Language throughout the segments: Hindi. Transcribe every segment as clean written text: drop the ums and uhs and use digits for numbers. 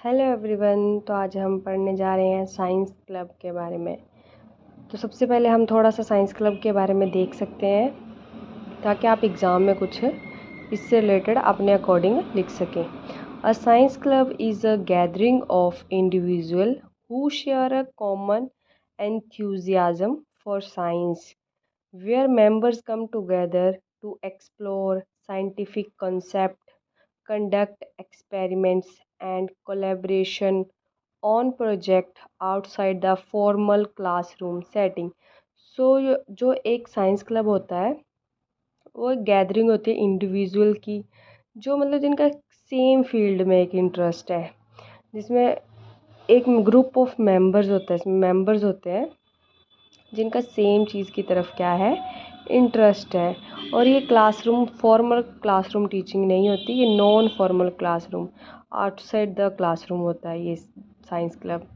Hello everyone. तो आज हम पढ़ने जा रहे हैं साइंस क्लब के बारे में। तो सबसे पहले हम थोड़ा सा साइंस क्लब के बारे में देख सकते हैं ताकि आप एग्ज़ाम में कुछ इससे रिलेटेड अपने अकॉर्डिंग लिख सकें। अ science club is a gathering of individual who share a common enthusiasm for science, where members come together to explore scientific concepts, conduct experiments, and collaboration on project outside the formal classroom setting। सो जो एक साइंस क्लब होता है वो एक गैदरिंग होती है इंडिविजुअल की, जो मतलब जिनका सेम फील्ड में एक इंटरेस्ट है, जिसमें एक ग्रुप ऑफ मेंबर्स होता है, इसमें मेंबर्स होते हैं जिनका सेम चीज़ की तरफ क्या है, इंटरेस्ट है। और ये क्लासरूम फॉर्मल क्लासरूम टीचिंग नहीं होती, ये non formal classroom outside the classroom होता है ये science club.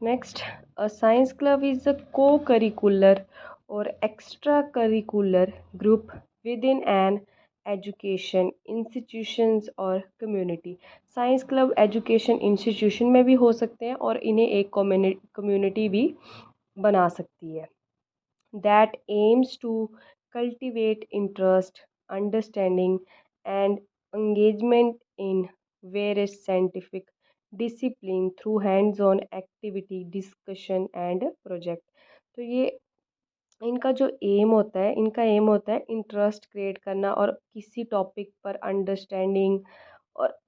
Next, a science club is a co curricular or extra curricular group within an education institutions or community. Science club education institution में भी हो सकते हैं और इन्हें एक कम्युनिटी भी बना सकती है। That aims to cultivate interest, understanding and engagement in various scientific discipline through hands-on activity, discussion and project। तो ये इनका जो एम होता है, इनका एम होता है इंटरेस्ट क्रिएट करना और किसी टॉपिक पर अंडरस्टैंडिंग और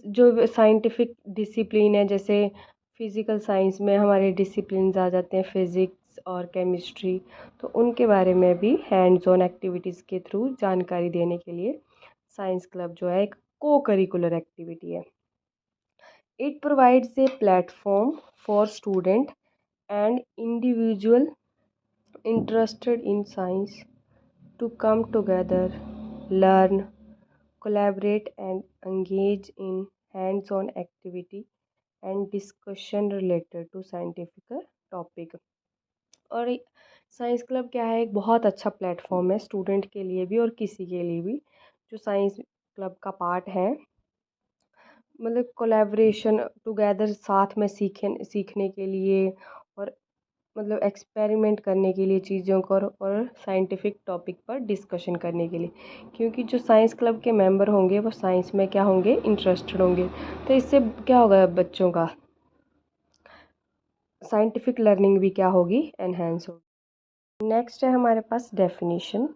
जो साइंटिफिक डिसिप्लिन है, जैसे फिज़िकल साइंस में हमारे डिसिप्लिन्स आ जाते हैं फिज़िक्स और केमिस्ट्री, तो उनके बारे में भी हैंड्स ऑन एक्टिविटीज़ के थ्रू जानकारी देने के लिए साइंस क्लब जो है एक को करिकुलर एक्टिविटी है। It provides a platform for student and individual interested in science to come together, learn, collaborate, and engage in hands on activity and discussion related to scientific topic। और साइंस क्लब क्या है, एक बहुत अच्छा प्लेटफॉर्म है स्टूडेंट के लिए भी और किसी के लिए भी जो साइंस क्लब का पार्ट है। मतलब कोलैबोरेशन टुगेदर, साथ में सीखने के लिए और मतलब एक्सपेरिमेंट करने के लिए चीज़ों को और साइंटिफिक टॉपिक पर डिस्कशन करने के लिए, क्योंकि जो साइंस क्लब के मेंबर होंगे वो साइंस में क्या होंगे, इंटरेस्टेड होंगे। तो इससे क्या होगा, बच्चों का साइंटिफिक लर्निंग भी क्या होगी, एनहेंस होगी। नेक्स्ट है हमारे पास डेफिनेशन।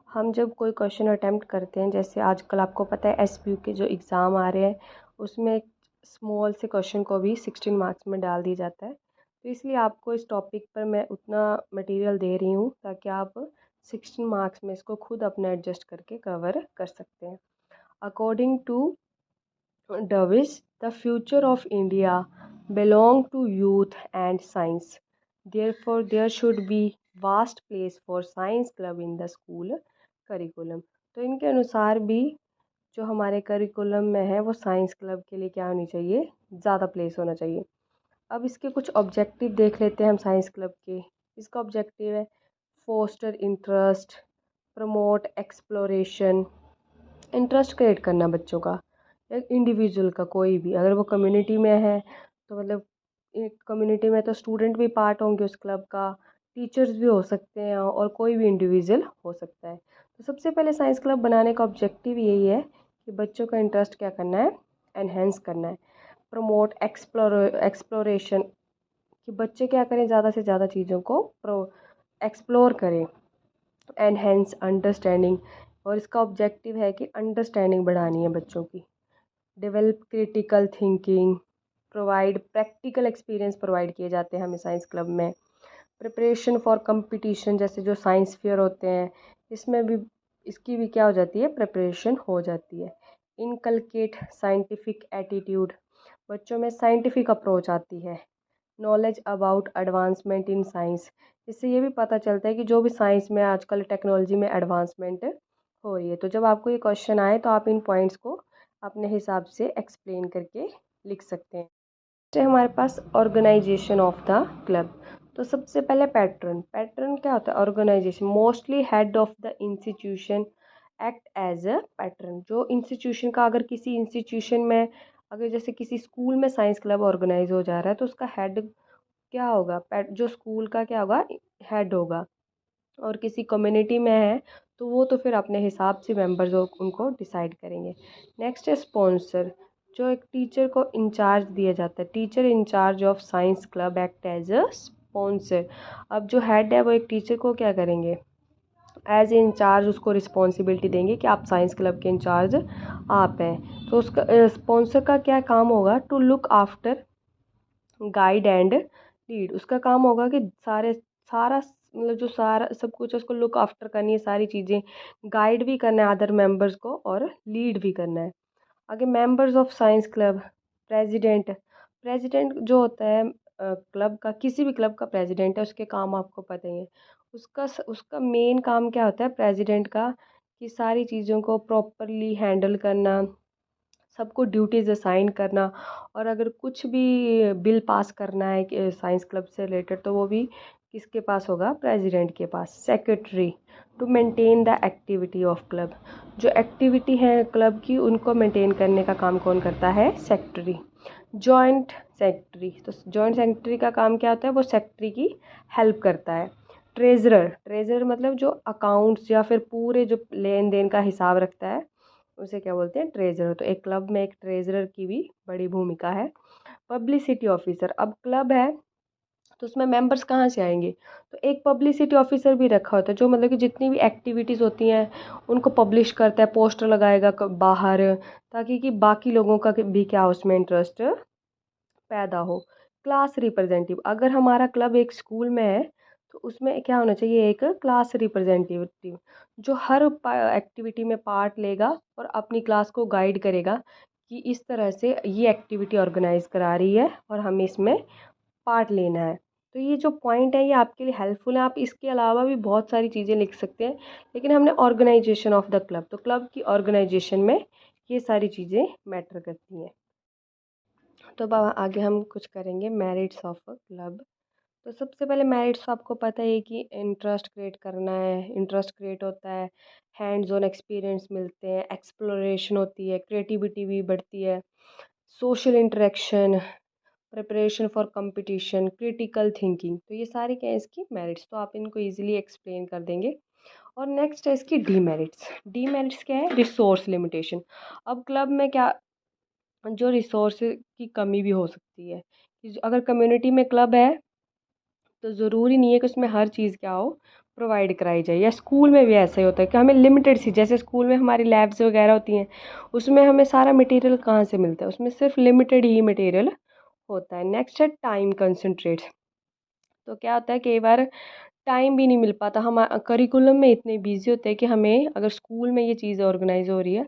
हम जब कोई क्वेश्चन अटैम्प्ट करते हैं, जैसे आजकल आपको पता है एसपीयू के जो एग्ज़ाम आ रहे हैं उसमें स्मॉल से क्वेश्चन को भी 16 मार्क्स में डाल दिया जाता है। तो इसलिए आपको इस टॉपिक पर मैं उतना मटेरियल दे रही हूँ ताकि आप 16 मार्क्स में इसको खुद अपना एडजस्ट करके कवर कर सकते हैं। According to Davis, the future of India belongs to youth and science. Therefore, there should be vast place for science club in the school curriculum। तो इनके अनुसार भी जो हमारे करिकुलम में है वो साइंस क्लब के लिए क्या होनी चाहिए, ज़्यादा प्लेस होना चाहिए। अब इसके कुछ ऑब्जेक्टिव देख लेते हैं हम साइंस क्लब के। इसका ऑब्जेक्टिव है foster interest, promote exploration, interest create करना बच्चों का, एक इंडिविजुअल का, कोई भी अगर वो कम्युनिटी में है तो मतलब कम्युनिटी में तो स्टूडेंट भी पार्ट होंगे उस क्लब का, टीचर्स भी हो सकते हैं और कोई भी इंडिविजुअल हो सकता है। तो सबसे पहले साइंस क्लब बनाने का ऑब्जेक्टिव यही है कि बच्चों का इंटरेस्ट क्या करना है, एनहेंस करना है। प्रमोट एक्सप्लोरेशन, कि बच्चे क्या करें, ज़्यादा से ज़्यादा चीज़ों को एक्सप्लोर करें। एनहेंस अंडरस्टैंडिंग, और इसका ऑब्जेक्टिव है कि अंडरस्टैंडिंग बढ़ानी है बच्चों की। Develop critical thinking, provide practical experience provide किए जाते हैं हमें साइंस क्लब में। प्रिपरेशन फॉर कंपटीशन, जैसे जो साइंस फेयर होते हैं इसमें भी इसकी भी क्या हो जाती है, प्रिपरेशन हो जाती है। इनकलकेट साइंटिफिक एटीट्यूड, बच्चों में साइंटिफिक अप्रोच आती है। Knowledge about advancement in science, इससे ये भी पता चलता है कि जो भी साइंस में आजकल टेक्नोलॉजी में एडवांसमेंट हो रही है। तो जब आपको ये क्वेश्चन आए तो आप इन पॉइंट्स को अपने हिसाब से एक्सप्लेन करके लिख सकते हैं। तो हमारे पास ऑर्गेनाइजेशन ऑफ द क्लब। तो सबसे पहले पैटर्न, पैटर्न क्या होता है, organization mostly head of the institution act as a pattern. जो इंस्टीट्यूशन का, अगर किसी इंस्टीट्यूशन में अगर जैसे किसी स्कूल में साइंस क्लब ऑर्गेनाइज हो जा रहा है तो उसका हेड क्या होगा, जो स्कूल का क्या होगा, हेड होगा। और किसी कम्युनिटी में है तो वो तो फिर अपने हिसाब से मेंबर्स उनको डिसाइड करेंगे। नेक्स्ट है स्पॉन्सर, जो एक टीचर को इंचार्ज दिया जाता है। Teacher in charge of science club act as a sponsor. अब जो हेड है वो एक टीचर को क्या करेंगे, एज ए इंचार्ज उसको रिस्पॉन्सिबिलिटी देंगे कि आप साइंस क्लब के इंचार्ज आप हैं। तो उसका स्पॉन्सर का क्या काम होगा, to look after guide and lead. उसका काम होगा कि सारा मतलब जो सारा सब कुछ है उसको लुक आफ्टर करनी है, सारी चीज़ें गाइड भी करना है अदर मेंबर्स को और लीड भी करना है। आगे members of science club, president. President जो होता है क्लब का, किसी भी क्लब का प्रेसिडेंट है, उसके काम आपको पता ही है। उसका मेन काम क्या होता है प्रेसिडेंट का, कि सारी चीज़ों को प्रॉपरली हैंडल करना, सबको ड्यूटीज़ असाइन करना। और अगर कुछ भी बिल पास करना है साइंस क्लब से रिलेटेड तो वो भी किसके पास होगा, प्रेसिडेंट के पास। Secretary, to maintain the activity of club. जो एक्टिविटी है क्लब की उनको मेंटेन करने का काम कौन करता है, सेक्रेटरी। जॉइंट सेक्रेटरी, तो जॉइंट सेक्रेटरी का काम क्या होता है, वो सेक्रेटरी की हेल्प करता है। ट्रेजरर, ट्रेजरर मतलब जो अकाउंट्स या फिर पूरे जो लेन देन का हिसाब रखता है उसे क्या बोलते हैं, ट्रेजरर। तो एक क्लब में एक ट्रेजरर की भी बड़ी भूमिका है। पब्लिसिटी ऑफिसर, अब क्लब है तो उसमें मेंबर्स कहाँ से आएंगे, तो एक पब्लिसिटी ऑफिसर भी रखा होता है जो मतलब कि जितनी भी एक्टिविटीज़ होती हैं उनको पब्लिश करता है, पोस्टर लगाएगा बाहर, ताकि कि बाकी लोगों का भी क्या उसमें इंटरेस्ट पैदा हो। क्लास रिप्रेजेंटेटिव, अगर हमारा क्लब एक स्कूल में है तो उसमें क्या होना चाहिए, एक क्लास रिप्रेजेंटेटिव जो हर एक्टिविटी में पार्ट लेगा और अपनी क्लास को गाइड करेगा कि इस तरह से ये एक्टिविटी ऑर्गेनाइज करा रही है और हमें इसमें पार्ट लेना है। तो ये जो पॉइंट है ये आपके लिए हेल्पफुल है। आप इसके अलावा भी बहुत सारी चीज़ें लिख सकते हैं, लेकिन हमने ऑर्गेनाइजेशन ऑफ द क्लब, तो क्लब की ऑर्गेनाइजेशन में ये सारी चीज़ें मैटर करती हैं। तो अब आगे हम कुछ करेंगे मेरिट्स ऑफ अ क्लब। तो सबसे पहले मेरिट्स तो आपको पता है कि इंटरेस्ट क्रिएट करना है, इंटरेस्ट क्रिएट होता है, हैंड्स ऑन एक्सपीरियंस मिलते हैं, एक्सप्लोरेशन होती है, क्रिएटिविटी भी बढ़ती है, social interaction, preparation for competition, critical thinking. तो ये सारी क्या है इसकी मेरिट्स, तो आप इनको इजीली एक्सप्लेन कर देंगे। और नेक्स्ट है इसकी डीमेरिट्स। डीमेरिट्स क्या है, रिसोर्स लिमिटेशन। अब क्लब में क्या, जो रिसोर्स की कमी भी हो सकती है कि अगर कम्युनिटी में क्लब है तो ज़रूरी नहीं है कि उसमें हर चीज़ क्या हो, प्रोवाइड कराई जाए। या स्कूल में भी ऐसा ही होता है कि हमें लिमिटेड सी, जैसे स्कूल में हमारी लैब्स वगैरह होती हैं उसमें हमें सारा मटेरियल कहाँ से मिलता है, उसमें सिर्फ लिमिटेड ही मटेरियल होता है। नेक्स्ट है टाइम कंसंट्रेट। तो क्या होता है कई बार टाइम भी नहीं मिल पाता, हम करिकुलम में इतने बिजी होते हैं कि हमें अगर स्कूल में ये चीज़ ऑर्गेनाइज हो रही है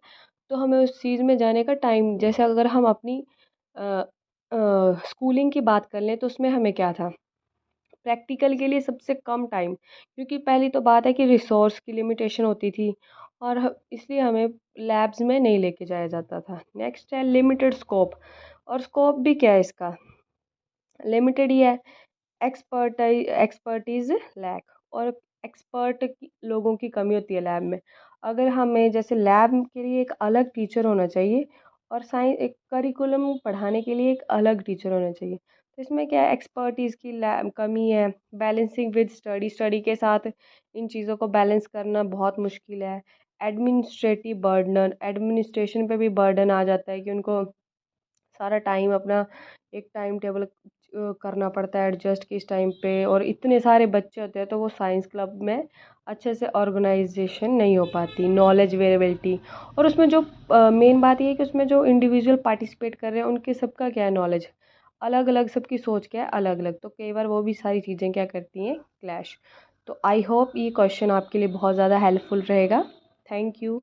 तो हमें उस चीज़ में जाने का टाइम, जैसे अगर हम अपनी स्कूलिंग की बात कर लें तो उसमें हमें क्या था, प्रैक्टिकल के लिए सबसे कम टाइम, क्योंकि पहली तो बात है कि रिसोर्स की लिमिटेशन होती थी और इसलिए हमें लैब्स में नहीं लेके जाया जाता था। नेक्स्ट है लिमिटेड स्कोप, और स्कोप भी क्या है इसका, लिमिटेड ही है। एक्सपर्टीज लैक, और एक्सपर्ट लोगों की कमी होती है लैब में। अगर हमें जैसे लैब के लिए एक अलग टीचर होना चाहिए और साइंस एक करिकुलम पढ़ाने के लिए एक अलग टीचर होना चाहिए, तो इसमें क्या है, एक्सपर्टीज़ की लैब कमी है। बैलेंसिंग विद स्टडी, स्टडी के साथ इन चीज़ों को बैलेंस करना बहुत मुश्किल है। एडमिनिस्ट्रेटिव बर्डन, एडमिनिस्ट्रेशन पे भी बर्डन आ जाता है कि उनको सारा टाइम अपना एक टाइम टेबल करना पड़ता है एडजस्ट कि इस टाइम पे, और इतने सारे बच्चे होते हैं तो वो साइंस क्लब में अच्छे से ऑर्गेनाइजेशन नहीं हो पाती। नॉलेज वेरेबिलिटी, और उसमें जो मेन बात ये है कि उसमें जो इंडिविजुअल पार्टिसिपेट कर रहे हैं उनके सबका क्या है, नॉलेज अलग अलग, सबकी सोच क्या है अलग अलग, तो कई बार वो भी सारी चीज़ें क्या करती हैं, क्लैश। तो आई होप ये क्वेश्चन आपके लिए बहुत ज़्यादा हेल्पफुल रहेगा। Thank you.